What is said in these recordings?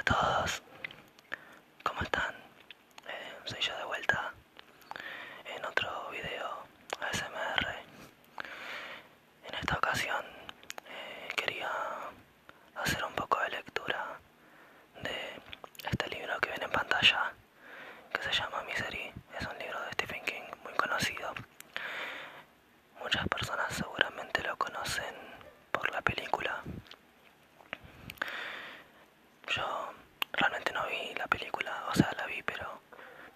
todos, ¿cómo están? Soy yo de vuelta en otro video ASMR. En esta ocasión quería hacer un poco de lectura de este libro que ven en pantalla, que se llama Misery. Es un libro de Stephen King muy conocido. Muchas personas seguramente lo conocen por la película. Yo realmente no vi la película, o sea, la vi, pero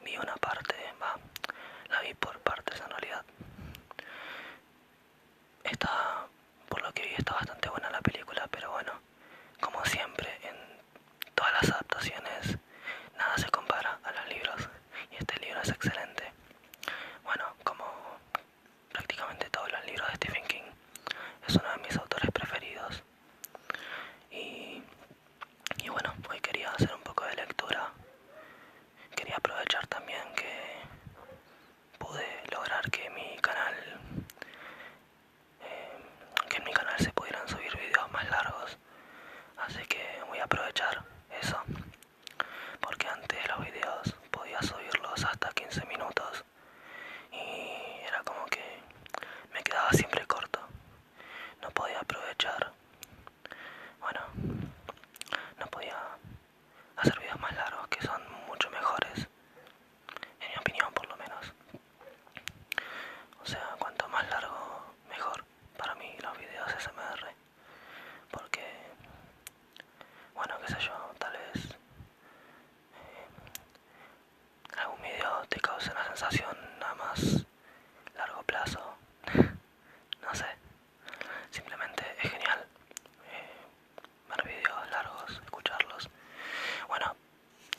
vi una parte, la vi por partes en realidad. Está, por lo que vi, está bastante buena la película, pero bueno, como siempre en todas las adaptaciones, nada se compara a los libros, y este libro es excelente. Bueno, como prácticamente todos los libros de Stephen King, es uno de mis autores preferidos. Y bueno, hoy quería hacer un poco de lectura. Quería aprovechar también que pude lograr que en mi canal se pudieran subir videos más largos. Así que voy a aprovechar eso, porque antes los videos podía subirlos hasta 15 minutos y era como que me quedaba siempre corto. No podía aprovechar, bueno, no podía hacer videos más largos, que son mucho mejores, en mi opinión por lo menos. O sea, cuanto más largo, mejor para mí los videos SMR. Porque, bueno, qué sé yo, tal vez algún video te cause una sensación a más largo plazo. No sé, simplemente es genial ver videos largos, escucharlos. Bueno,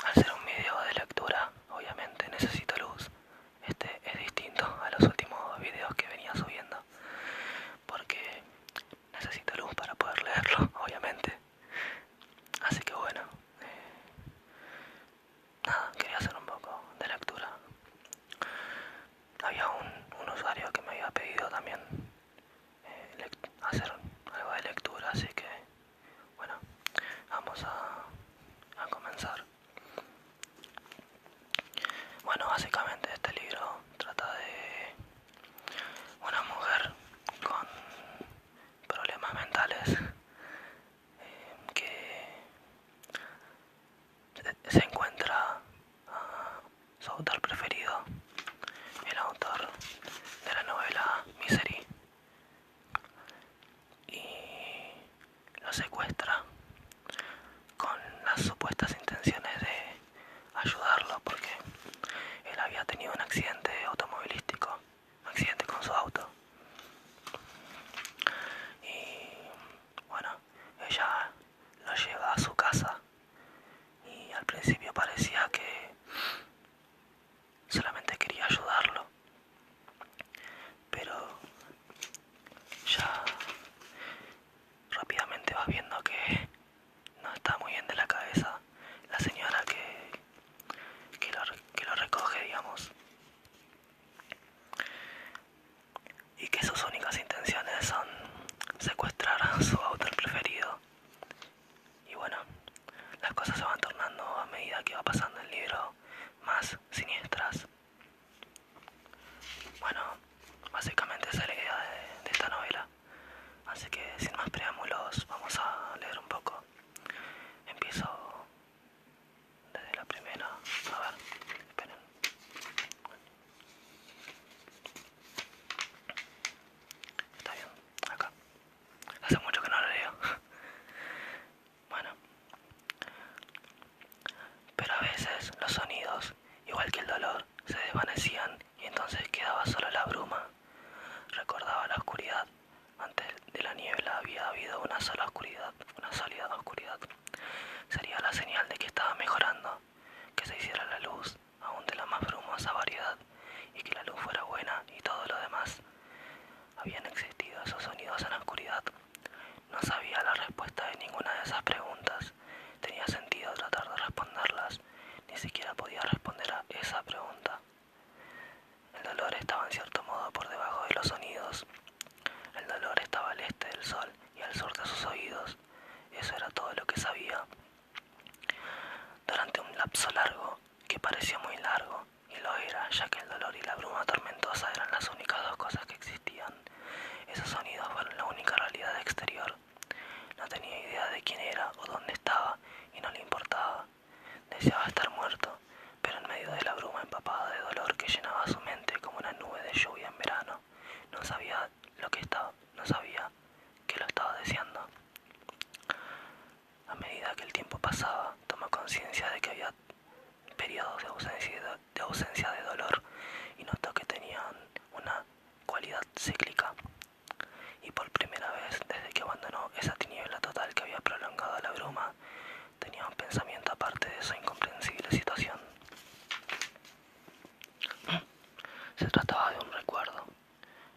al ser un video de lectura, obviamente necesito luz. Este es distinto a los últimos videos que venía subiendo, porque necesito luz para poder leerlo, obviamente. Así que bueno, nada, quería hacer un poco de lectura. Había un usuario que me había pedido también hacer algo de lectura, así que bueno, vamos a comenzar. Bueno, básicamente este libro trata de una mujer con problemas mentales que se encuentra a su autor preferido, el autor de la novela Misery, y lo secuestra con las supuestas intenciones de ayudarlo, porque él había tenido un accidente automovilístico, un accidente con su auto. Y bueno, ella lo lleva a su casa y al principio parecía que solamente quería ayudarlo, pero ya rápidamente vas viendo que no está muy bien de la cabeza la señora que lo recoge, digamos, y que sus únicas intenciones son secuestrar a su autor preferido. Y bueno, las cosas se van tornando a medida que va pasando el libro más siniestras. Bueno, básicamente esa es la idea de esta novela. Así que sin más preámbulos vamos a leer un poco. Empiezo desde la primera. A ver, esperen. Está bien, acá. Hace mucho que no lo leo. Bueno, pero a veces los sonidos, igual que el dolor, se desvanecían y entonces quedaba solo la bruma. Recordaba la oscuridad. Antes de la niebla había habido una sola oscuridad, una sólida oscuridad. Sería la señal de que estaba mejorando, que se hiciera la luz aún de la más brumosa variedad, y que la luz fuera buena y todo lo demás. Habían existido esos sonidos en la oscuridad. No sabía la respuesta de ninguna de esas preguntas. Tenía sentido tratar de responderlas. Ni siquiera podía responder a esa pregunta. El dolor estaba en cierto modo por debajo de los sonidos. El dolor estaba al este del sol y al sur de sus oídos. Eso era todo lo que sabía. lapso largo, que pareció muy largo, y lo era, ya que el dolor y la bruma tormentosa eran las únicas dos cosas que existían. Esos sonidos fueron la única realidad exterior. No tenía idea de quién era o dónde estaba, y no le importaba. Deseaba estar muerto, pero en medio de la bruma empapada de dolor que llenaba su mente como una nube de lluvia en verano, no sabía no sabía que lo estaba deseando. A medida que el tiempo pasaba, tomó conciencia de que había periodos de ausencia de dolor y notó que tenían una cualidad cíclica. Y por primera vez, desde que abandonó esa tiniebla total que había prolongado la bruma, tenía un pensamiento aparte de esa incomprensible situación. Se trataba de un recuerdo,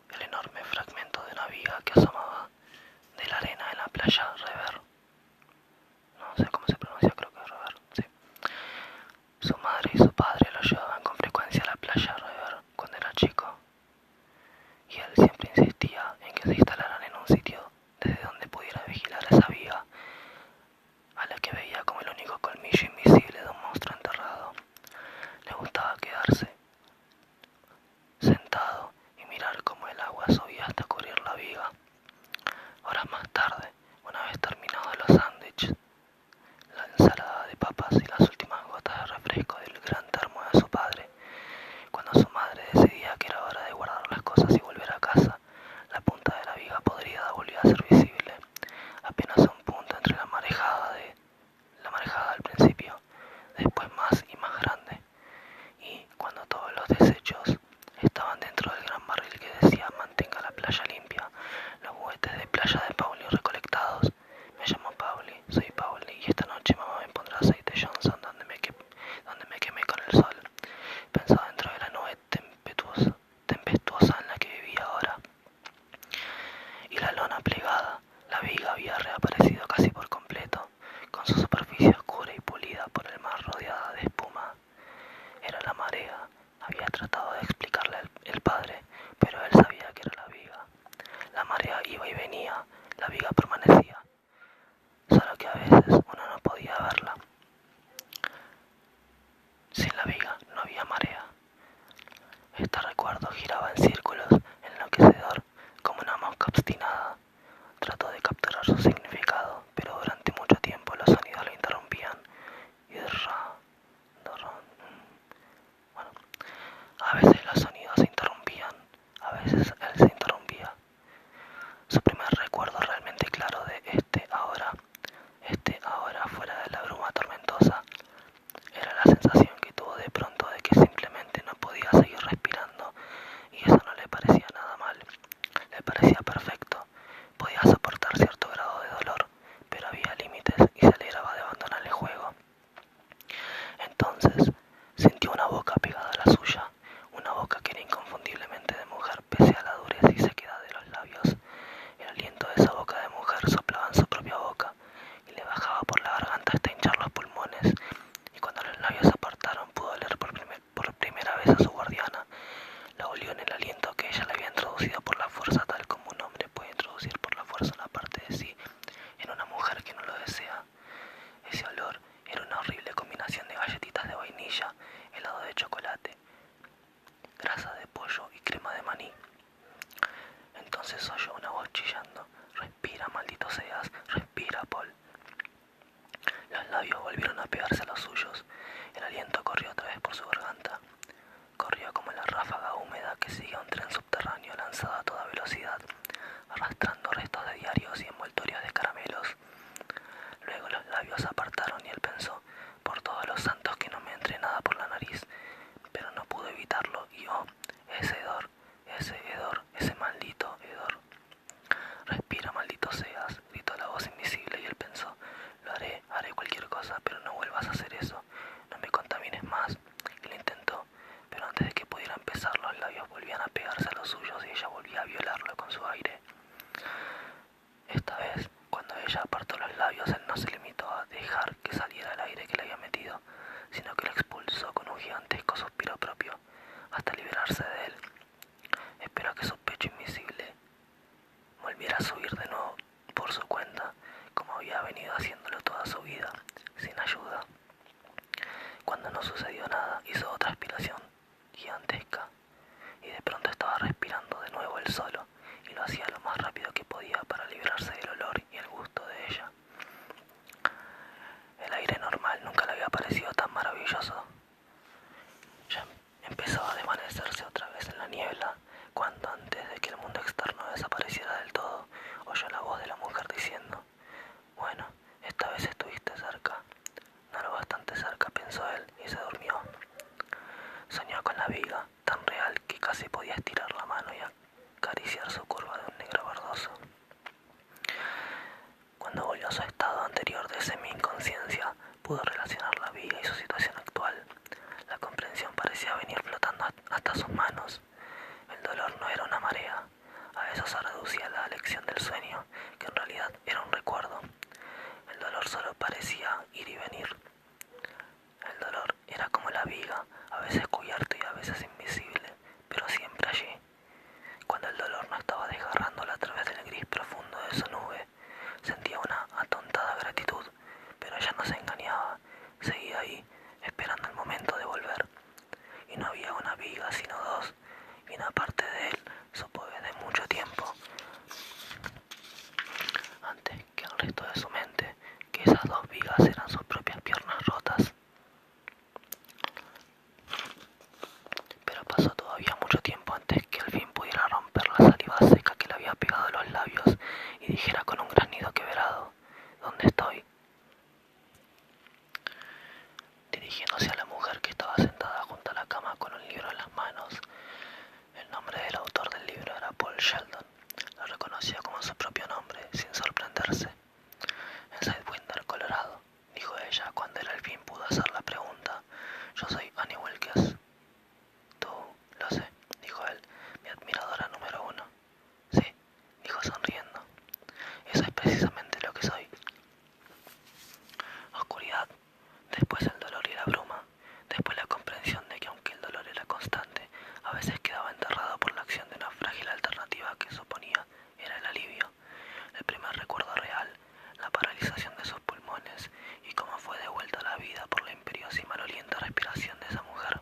el enorme fragmento de una viga que asomaba de la arena en la playa Rever. No sé cómo se pronuncia, creo que es Rever, sí. Su madre y su padre lo llevaban con frecuencia a la playa Rever cuando era chico, y él siempre insistía en que se instalaran en un sitio desde donde pudiera vigilar esa viga, a la que veía como el único colmillo invisible de un monstruo enterrado. Le gustaba quedarse sentado y mirar cómo el agua subía hasta cubrir la viga. Horas más tarde, una vez terminados los sándwiches, la ensalada de papas y las últimas gotas de refresco del gran termo de su padre, cuando su madre decidía que era hora de guardar las cosas y volver a casa, la punta de la viga podrida volvía a ser visible, apenas a un punto entre la marejada al principio, después más y más grande, y cuando todos los desechos estaban dentro del gran barril que decía mantenga la playa limpia, los juguetes de playa de Pauli recolectados. Me llamo Pauli, soy Pauli, y esta noche mamá me pondrá aceite Johnson donde me quemé con el sol. Pensó dentro de la nube tempestuosa en la que vivía ahora. Y la lona plegada, la viga había reaparecido casi por completo, con su superficie oscura y pulida por el mar rodeada de espuma. Era la marea, había tratado de explicarle el padre, pero él sabía que era la viga. La marea iba y venía, la viga permanecía, solo que a veces uno no podía verla. Sin la viga no había marea. Este recuerdo giraba en círculos, enloquecedor, como una mosca obstinada. Trató de capturar su significado, pero durante mucho tiempo los sonidos lo interrumpían. Y bueno, a veces los sonidos se interrumpían, a veces él se interrumpía. Su primer recuerdo realmente claro de este ahora fuera de la bruma tormentosa, era la sensación que tuvo de pronto de que simplemente no podía seguir respirando, y eso no le parecía nada mal, le parecía perfecto. Podía soportar cierto grado de dolor, pero había límites y se alegraba de abandonar el juego. Entonces sintió una boca pegada a la suya, una boca que era inconfundiblemente de mujer pese a la dureza y sequedad de los labios. El aliento de esa boca de mujer soplaba en su propia boca y le bajaba por la garganta hasta hinchar los pulmones, y cuando los labios se apartaron pudo oler por primera vez a su guardiana. La olió en el aliento que ella le había introducido por la fuerza, tal como un hombre puede introducir por la fuerza una parte de sí en una mujer que no lo desea. Ese olor era una horrible combinación de galletitas de vainilla, helado de chocolate, grasa de pollo y crema de maní. Entonces oyó una voz chillando: respira, maldito seas, respira, Paul. Los labios volvieron a pegarse a los suyos. El aliento corrió otra vez por su garganta. Corrió como la ráfaga húmeda que sigue a un tren subterráneo lanzado a toda velocidad, arrastrando restos de diarios y envoltorios de caramelos. Luego los labios se apartaron y él pensó: por todos los santos que no me entre nada por la nariz. Pero no pudo evitarlo y ese hedor, ese maldito hedor. Respira, maldito seas, gritó la voz invisible, y él pensó: haré cualquier cosa, pero no vuelvas a hacer eso, no me contamines más. Y lo intentó, pero antes de que pudiera empezar los labios volvían a pegarse a los suyos y ella volvía a violarlo con su aire. Esta vez sucedió nada, hizo otra aspiración gigantesca y de pronto estaba respirando de nuevo él solo, y lo hacía lo más rápido que podía para librarse del olor y el gusto de ella. El aire normal nunca le había parecido tan maravilloso. Ya empezaba a desvanecerse otra vez en la niebla, cuando antes de que el mundo externo desapareciera del todo, oyó la voz de la mujer diciendo: «Bueno, esta vez estuviste cerca». No lo bastante cerca, pensó él, y se durmió. Soñó con la viga, tan real que casi podía estirar la mano y acariciar su curva de un negro verdoso. Cuando volvió a su estado anterior de semi-inconsciencia, pudo relacionar la viga y su situación actual. La comprensión parecía venir flotando hasta sus manos. El dolor no era una marea. A eso se reducía la lección del sueño, que en realidad era un recuerdo. El dolor solo parecía ir y venir. El dolor era como la viga, a veces cubierto y a veces invisible, pero siempre allí. Cuando el dolor no estaba desgarrándola a través del gris profundo de su nube, sentía una atontada gratitud, pero ella no se engañaba. Seguía ahí, esperando el momento de volver. Y no había una viga, sino dos, y una parte de él supo desde mucho tiempo, antes que el resto de su mente, que esas dos vigas eran sus propias piernas rotas. Pero pasó todavía mucho tiempo antes que al fin pudiera romper la saliva seca que le había pegado a los labios y dijera con un granido quebrado: «¿Dónde estoy?». Dirigiéndose a la mujer que estaba sentada junto a la cama con un libro en las manos. El nombre del autor del libro era Paul Sheldon. Lo reconocía como su propio nombre, sin sorprenderse. «En Sidewinder, Colorado», dijo ella cuando él al fin pudo hacer la pregunta. «Yo soy Annie Wilkes». «Tú, lo sé», dijo él, «mi admiradora número 1». «Sí», dijo sonriendo. «Eso es precisamente lo que soy». Oscuridad, después el dolor y la bruma, después la comprensión de que aunque el dolor era constante, a veces quedaba enterrado por la acción de una frágil alternativa que suponía era el alivio. El primer recuerdo real, la paralización de sus pulmones y cómo fue devuelta a la vida por la imperiosa y malolienta respiración de esa mujer.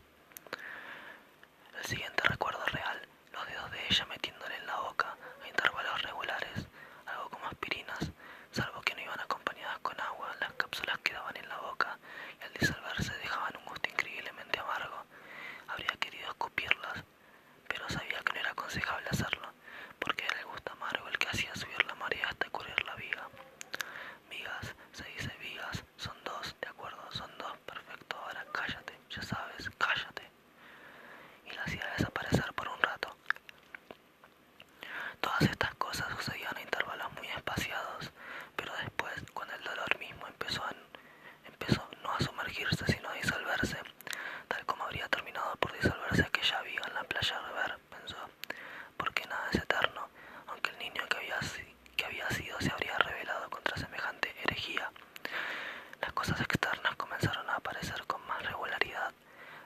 El siguiente recuerdo real, los dedos de ella metiéndole en la boca a intervalos regulares, algo como aspirinas, salvo que no iban acompañadas con agua, las cápsulas quedaban en la boca y al disolverse dejaban un gusto increíblemente amargo. Habría querido escupirlas, pero sabía que no era aconsejable hacerlo, porque era el gusto amargo el que hacía subir la marea hasta cubrir la viga. Vigas, se dice vigas, son dos, ¿de acuerdo? Son dos, perfecto, ahora cállate, ya sabes, cállate. Y la hacía desaparecer por un rato. Todas estas cosas sucedían a intervalos muy espaciados, pero después, cuando el dolor mismo empezó no a sumergirse, sino a disolverse, tal como habría terminado por disolverse aquella viga en la playa de Ver, pensó, porque nada es eterno, aunque el niño que había sido se habría rebelado contra semejante herejía. Las cosas externas comenzaron a aparecer con más regularidad,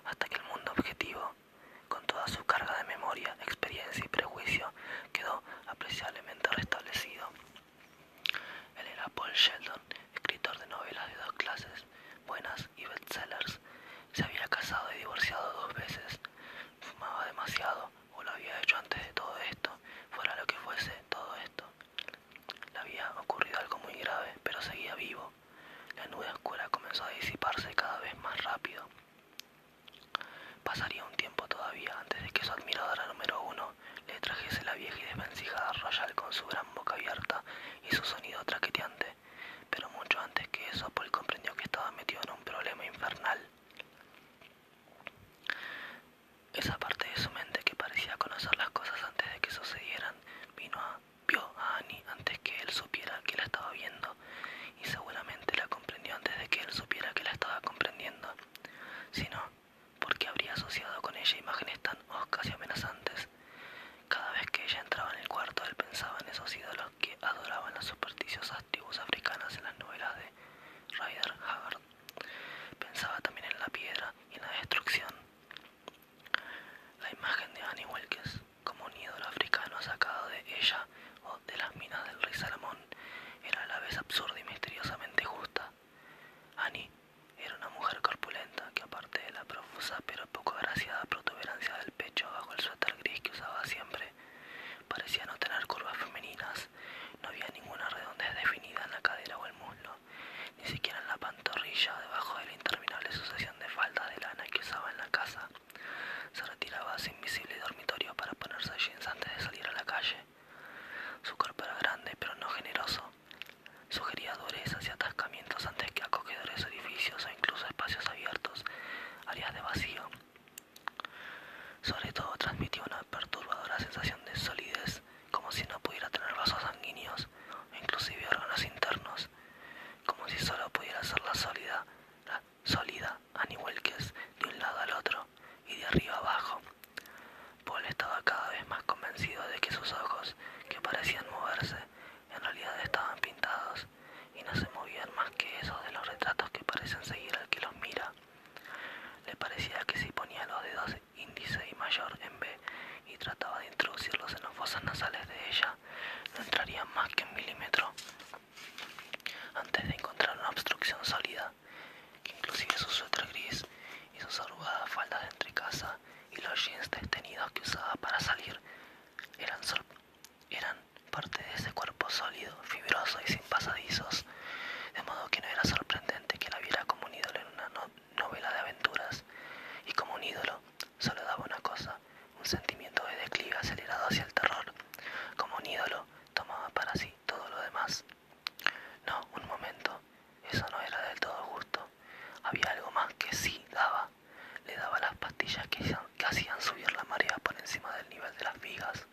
hasta que el mundo objetivo, con toda su carga de memoria, experiencia y prejuicio, quedó apreciablemente restablecido. Él era Paul Sheldon, escritor de novelas de dos clases, buenas y bestsellers. Se había casado y divorciado 2 veces. Fumaba demasiado, o lo había hecho antes de todo esto, fuera lo que fuese todo esto. Le había ocurrido algo muy grave, pero seguía vivo. La nube oscura comenzó a disiparse cada vez más rápido. Pasaría un tiempo todavía antes de que su admiradora número 1 le trajese la vieja y desvencijada Royal con su gran boca abierta y su sonido traqueteante, pero mucho antes que eso Paul comprendió que estaba metido en un problema infernal. Esa parte de su mente que parecía conocer las cosas antes de que sucedieran, vio a Annie antes que él supiera que la estaba viendo, y seguramente la comprendió antes de que él supiera que la estaba comprendiendo. Si no, ¿por qué habría asociado con ella imágenes tan hoscas y amenazantes? Cada vez que ella entraba en el cuarto, él pensaba en esos ídolos que adoraban las supersticiosas tribus africanas si solo pudiera ser la sólida Annie Wilkes de un lado al otro y de arriba abajo. Paul estaba cada vez más convencido de que sus ojos, que parecían moverse, en realidad estaban pintados y no se movían más que esos de los retratos que parecen seguir al que los mira. Le parecía que si ponía los dedos índice y mayor en B y trataba de introducirlos en las fosas nasales de ella, no entrarían más que un milímetro antes de encontrar una obstrucción sólida, que inclusive su suéter gris y sus arrugadas faldas de entrecasa y los jeans destenidos que usaba para salir eran parte de ese cuerpo sólido, fibroso y sin pasadizos, de modo que no era sorprendente que la viera como un ídolo en una novela de aventuras, y como un ídolo solo daba una cosa, un sentimiento de declive acelerado hacia el terror. Como un ídolo tomaba para sí todo lo demás. No, un momento, eso no era del todo justo. Había algo más que sí daba. Le daba las pastillas que hacían subir la marea por encima del nivel de las vigas.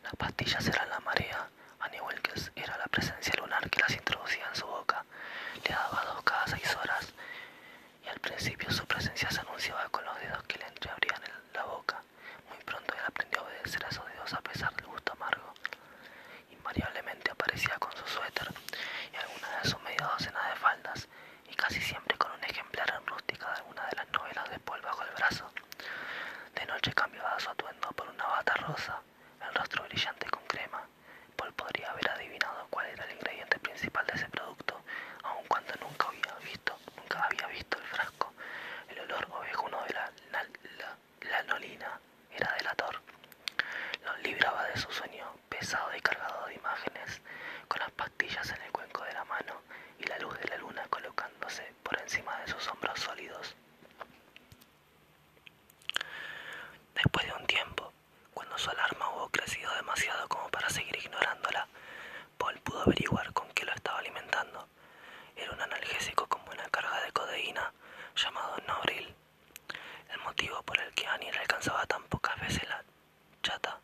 Las pastillas eran la marea. Annie Wilkes era la presencia lunar que las introducía en su boca. Le daba 2 cada 6 horas. Y al principio su presencia se anunciaba con los dedos que le entreabrían la boca. Muy pronto él aprendió a obedecer a esos dedos a pesar del gusto amargo. Invariablemente aparecía con su suéter y alguna de sus media docena de faldas, y casi siempre con un ejemplar en rústica de alguna de las novelas de Paul bajo el brazo. De noche cambiaba su atuendo por una bata rosa, el rostro brillante con crema. Paul podría haber adivinado cuál era el ingrediente principal de ese producto, aun cuando nunca había visto el frasco. El olor ovejuno de la lanolina era delator. Lo libraba de su sueño pesado y cargado de imágenes, con las pastillas en el cuenco de la mano y la luz de la luna colocándose por encima de sus hombros sólidos. Después de un tiempo, cuando su alarma hubo crecido demasiado como para seguir ignorándola, Paul pudo averiguar con qué lo estaba alimentando. Era un analgésico con buena carga de codeína, llamado Nobril. El motivo por el que Annie le alcanzaba tan pocas veces la chata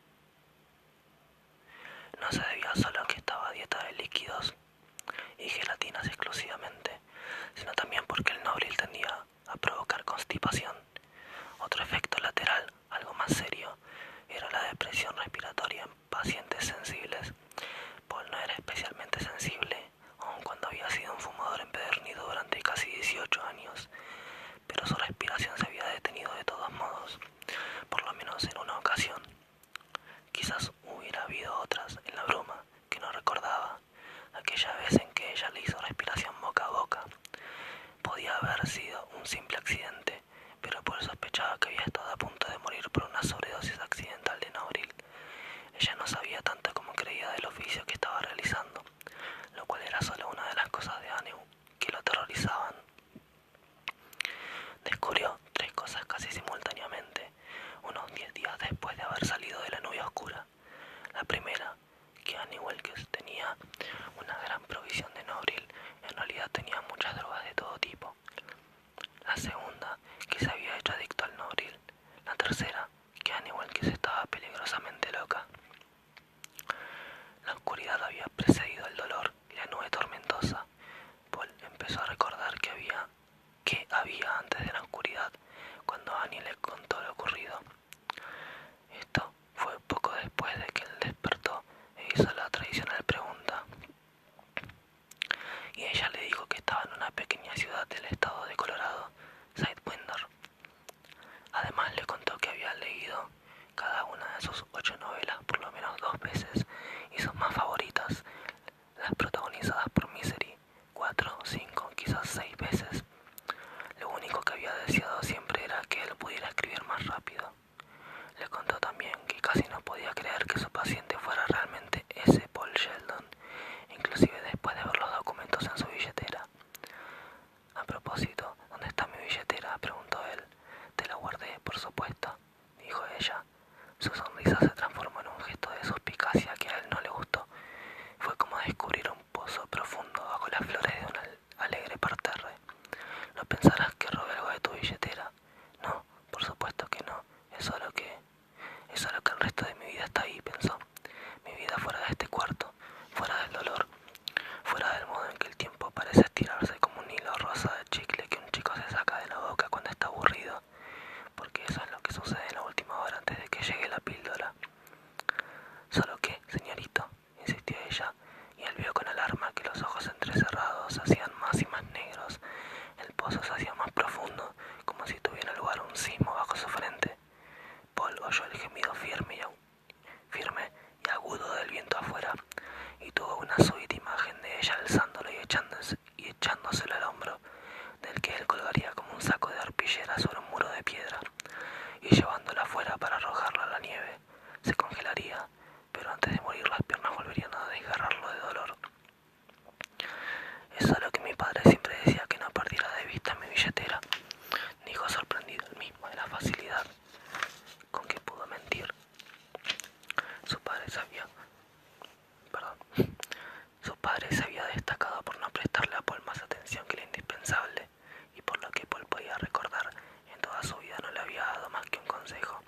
no se debía solo a que estaba a dieta de líquidos y gelatinas exclusivamente, sino también porque el Nobril tendía a provocar constipación. Otro efecto lateral, algo más serio, era la depresión respiratoria en pacientes sensibles. Paul no era especialmente sensible, aun cuando había sido un fumador empedernido durante casi 18 años, pero su respiración se había detenido de todos modos, por lo menos en una ocasión. Quizás hubiera habido otras en la bruma que no recordaba, aquella vez en que ella le hizo respiración boca a boca. Podía haber sido un simple accidente, pero Paul sospechaba que había estado a punto de morir por una sobredosis accidental de Nobril. Ella no sabía tanto como creía del oficio que estaba realizando, lo cual era solo una de las cosas de Annie que lo aterrorizaban. Descubrió 3 cosas casi simultáneamente, unos 10 días después de haber salido de la nube oscura. La primera, que Annie Wilkes tenía una gran provisión de Nobril, en realidad tenía muchas drogas de todo tipo. La segunda, que se había hecho adicto al Nobril. La tercera, que Annie Wilkes estaba peligrosamente loca. La oscuridad había precedido el dolor y la nube tormentosa. Paul empezó a recordar qué había antes de la oscuridad, cuando Annie le contó lo ocurrido. Esto fue poco después de que él despertó e hizo la tradicional pregunta. Y ella le dijo que estaba en una pequeña ciudad del estado de Colorado, Sidewinder. Además le contó que había leído cada una de sus 8 novelas por lo menos 2 veces, y sus más favoritas, las protagonizadas por Misery, 4, 5, quizás 6 veces. Lo único que había deseado siempre era que él pudiera escribir más rápido. Le contó también que casi no podía creer que su paciente fuera realmente ese Paul Sheldon, inclusive después de ver los documentos en su billetera. A propósito, ¿dónde está mi billetera?, preguntó él. Te la guardé, por supuesto, dijo ella. Su sonrisa se transformó en un gesto de suspicacia que a él no le gustó. párpados se hacían más y más negros. El pozo se hacía más profundo, como si tuviera lugar un sismo bajo su frente. Paul oyó el gemido firme y agudo del viento afuera, y tuvo una súbita imagen de ella alzándolo y echándoselo al hombro, del que él colgaría como un saco de arpillera sobre un muro de piedra, y llevándola afuera para arrojarla a la nieve. Se congelaría, pero antes de morir las piernas volverían a desgarrarlo de dolor. Es solo que mi padre siempre decía que no perdiera de vista mi billetera, dijo sorprendido él mismo de la facilidad con que pudo mentir. Su padre se había destacado por no prestarle a Paul más atención que la indispensable, y por lo que Paul podía recordar, en toda su vida no le había dado más que un consejo.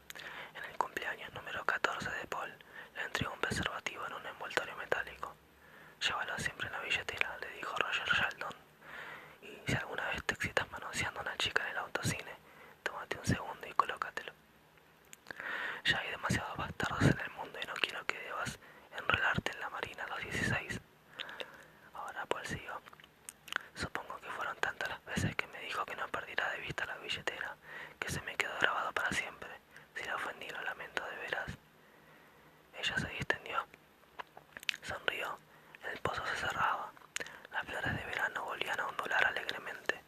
En el cumpleaños número 14 de Paul, le entregó un preservativo en un envoltorio metálico. Llévalo siempre en la billetera, le dijo Roger Sheldon, y si alguna vez te excitas manoseando a una chica en el autocine, tómate un segundo y colócatelo. Ya hay demasiados bastardos en el mundo y no quiero que debas enrolarte en la marina a los 16. Ahora Paul siguió. Supongo que fueron tantas las veces que me dijo que no perdiera de vista la billetera, que se me quedó grabado para siempre. Si la ofendí, lo lamento de veras. Ella se distendió. Sonrió. El pozo se cerraba. Las flores de verano volvían a ondular alegremente.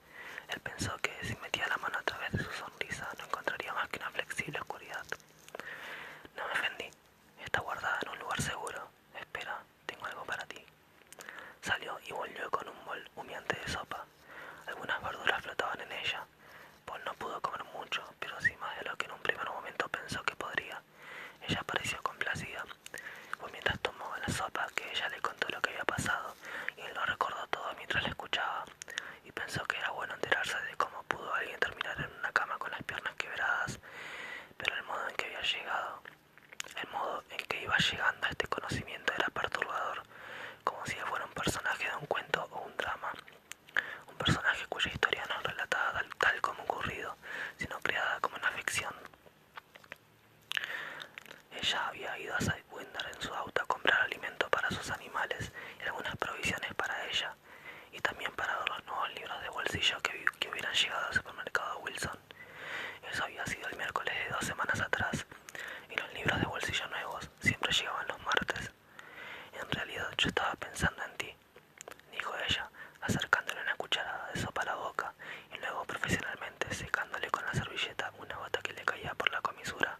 Él pensó que si metía la mano a través de su sonrisa no encontraría más que una flexible oscuridad. No me ofendí. Está guardada en un lugar seguro. Espera, tengo algo para ti. Salió y volvió con un bol humeante de sopa. Algunas verduras flotaban en ella. Paul no pudo comer mucho, pero sí más de lo que en un primer momento pensó que podría. Ella pareció complacida. Fue mientras tomaba la sopa que ella le contó lo que había pasado, y él lo recordó todo mientras la escuchaba, y pensó que era bueno enterarse de cómo pudo alguien terminar en una cama con las piernas quebradas, pero el modo en que iba llegando a este conocimiento era perturbador, como si fuera un personaje de un cuento o un drama, un personaje cuya historia no es relatada tal como ocurrido, sino creada como una ficción. Ella había ido a Sidewinder en su auto a comprar alimento para sus animales y algunas provisiones para ella, y también para ver los nuevos libros de bolsillo que hubieran llegado al supermercado Wilson. Eso había sido el miércoles de 2 semanas atrás, y los libros de bolsillo nuevos siempre llegaban los martes. En realidad yo estaba pensando en ti, dijo ella, acercándole una cucharada de sopa a la boca y luego profesionalmente secándole con la servilleta una gota que le caía por la comisura.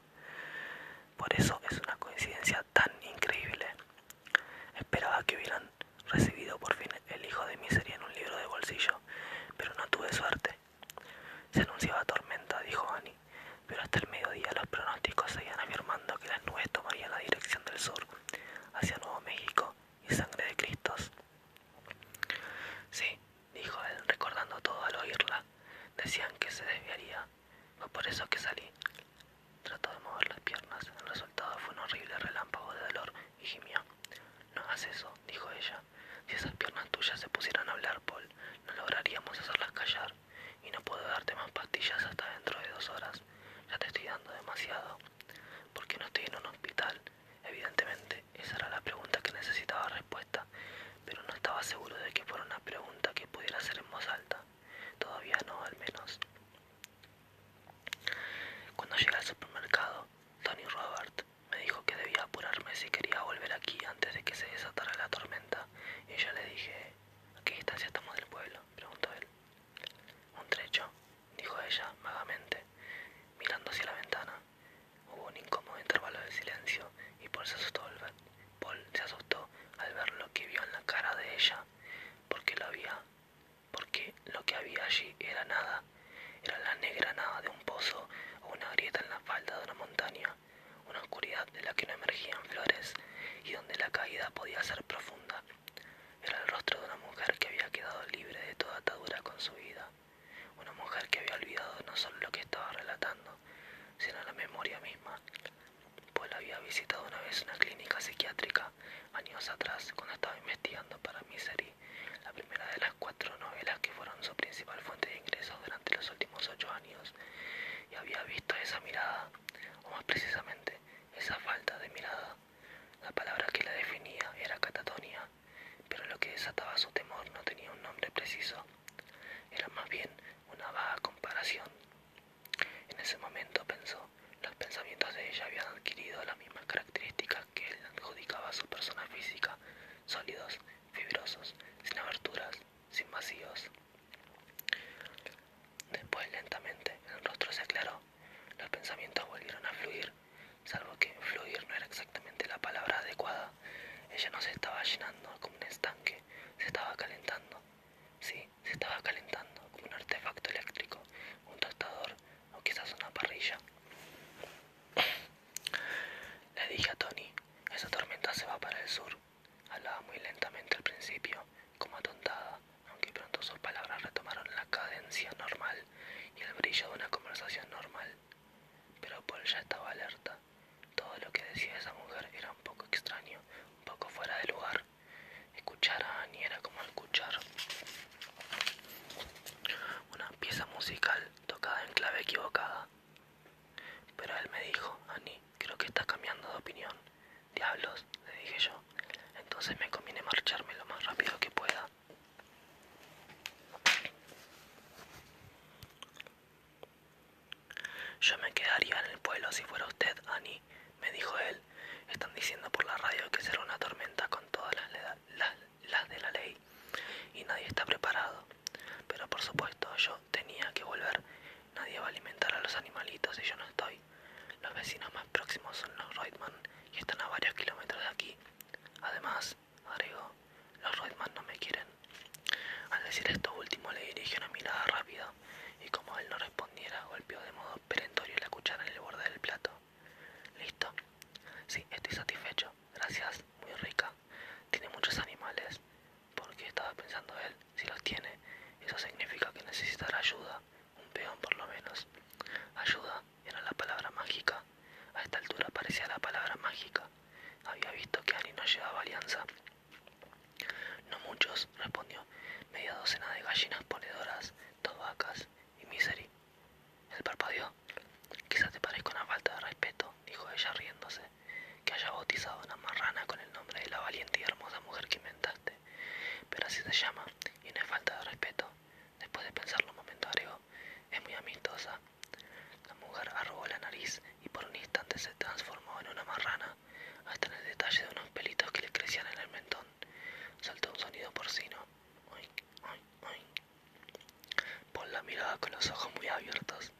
Por eso es una coincidencia tan increíble. Esperaba que hubieran recibido por fin El hijo de miseria en un libro de bolsillo, pero no tuve suerte. Se anunciaba tormenta, dijo Annie, pero hasta el mediodía los pronósticos seguían afirmando que las nubes tomarían la dirección del sur, hacia Nuevo México y Sangre de Cristos. Sí, dijo él, recordando todo al oírla. Decían que se desviaría. Fue por eso que salí. Trató de mover las piernas. El resultado fue un horrible relámpago de dolor y gimió. No hagas eso, dijo ella. Si esas piernas tuyas se pusieran a hablar, Paul, no lograríamos hacerlas callar. Y no puedo darte más pastillas hasta dentro de 2 horas. Ya te estoy dando demasiado. ¿Por qué no estoy en un hospital? Evidentemente, esa era la pregunta que necesitaba respuesta, pero no estaba seguro de que fuera una pregunta que pudiera hacer en voz alta. Todavía no, al menos. Cuando llegué al supermercado, Tony Robert me dijo que debía apurarme si quería volver aquí antes de que se desatara la tormenta, y yo le dije, ¿a qué distancia estamos del pueblo?, preguntó él. Un trecho, dijo ella vagamente, mirando hacia la ventana. Hubo un incómodo intervalo de silencio y Paul se asustó al ver lo que vio en la cara de ella, porque lo que había allí era nada. Era la negra nada de un pozo o una grieta en la falda de una montaña, una oscuridad de la que no emergían flores y donde la caída podía ser profunda. Era el rostro de una mujer que había quedado libre de toda atadura con su vida, una mujer que había olvidado no solo lo que estaba relatando, sino la memoria misma. Paul había visitado una vez una clínica preciso. Era más bien una vaga comparación. En ese momento pensó, los pensamientos de ella habían adquirido las mismas características que él adjudicaba a su persona física, sólidos, fibrosos, sin aberturas, sin vacíos. Después, lentamente, el rostro se aclaró. Los pensamientos volvieron a fluir, salvo que fluir no era exactamente la palabra adecuada. Ella no se estaba llenando como un estanque, se estaba calentando. Sí, se estaba calentando como un artefacto eléctrico, un tostador o quizás una parrilla. Le dije a Tony, esa tormenta se va para el sur. Hablaba muy lentamente al principio, como atontada, aunque pronto sus palabras retomaron la cadencia normal y el brillo de una conversación normal. Pero Paul ya estaba alerta. Todo lo que decía esa mujer era un poco extraño, un poco fuera de lugar. Escuchar a Annie era como escuchar una pieza musical tocada en clave equivocada. Pero él me dijo, Annie, creo que estás cambiando de opinión. Diablos, le dije yo. Entonces me conviene marcharme lo más rápido que pueda. Yo me quedaría en el pueblo si fuera usted, Annie, me dijo él. Están diciendo por la radio que será una tormenta con todas las de la ley. Y nadie está preparado. Pero por supuesto yo tenía que volver. Nadie va a alimentar a los animalitos si yo no estoy. Los vecinos más próximos son los Reutemann y están a varios kilómetros de aquí. Además, agregó, los Reutemann no me quieren. Al decir esto último le dirigió una mirada rápida y como él no respondiera golpeó de modo perentorio la cuchara en el borde del plato. ¿Listo? Sí, estoy satisfecho. Gracias, muy rica. Tiene muchos animales. ¿Por qué estaba pensando él? Si los tiene, eso significa que necesitará ayuda. Un peón por lo menos. Ayuda era la palabra mágica. A esta altura parecía la palabra mágica. Había visto que Annie no llevaba alianza. No muchos, respondió. Media docena de gallinas ponedoras, 2 vacas y Misery. Él parpadeó. Quizás te parezca una falta de respeto, dijo ella riéndose, que haya bautizado a una marrana con el nombre de la valiente y hermosa mujer que inventaste. Pero así se llama, y no es falta de respeto. Después de pensarlo un momento agregó, es muy amistosa. La mujer arrugó la nariz y por un instante se transformó en una marrana, hasta en el detalle de unos pelitos que le crecían en el mentón. Soltó un sonido porcino. Oink, oink, oink. Paul la miraba con los ojos muy abiertos.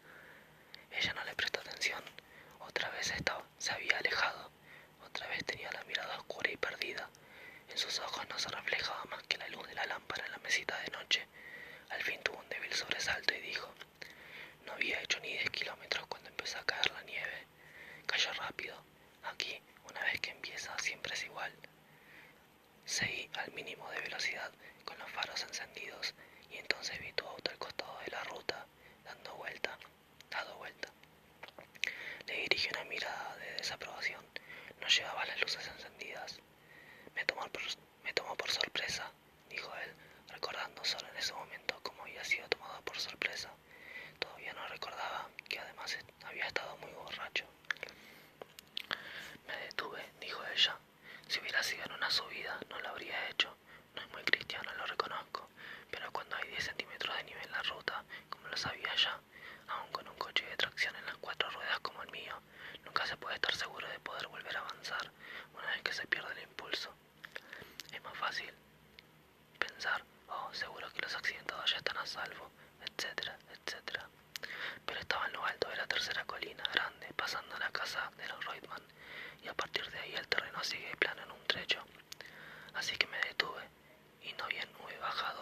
Ella no le prestó atención. Otra vez se había alejado. Otra vez tenía la mirada oscura y perdida. En sus ojos no se reflejaba más que la luz de la lámpara en la mesita de noche. Al fin tuvo un débil sobresalto y dijo, no había hecho ni 10 kilómetros cuando empezó a caer la nieve. Cayó rápido. Aquí, una vez que empieza, siempre es igual. Seguí al mínimo de velocidad, con los faros encendidos, y entonces vi tu auto al costado de la ruta, dado vuelta. Le dirigí una mirada de desaprobación. No llevaba las luces encendidas. Me tomó por sorpresa, dijo él, recordando solo en ese momento cómo había sido tomado por sorpresa. Todavía no recordaba que además había estado muy borracho. Me detuve, dijo ella. Si hubiera sido en una subida, no lo habría hecho. No es muy cristiano, lo reconozco. Pero cuando hay 10 centímetros de nieve en la ruta, como lo sabía ya, aun con un coche de tracción en las 4 ruedas como el mío, nunca se puede estar seguro de poder volver a avanzar una vez que se pierde el impulso. Es más fácil pensar, oh, seguro que los accidentados ya están a salvo, etcétera, etcétera. Pero estaba en lo alto de la tercera colina grande, pasando la casa de los Reutemann, y a partir de ahí el terreno sigue plano en un trecho. Así que me detuve, y no bien hube bajado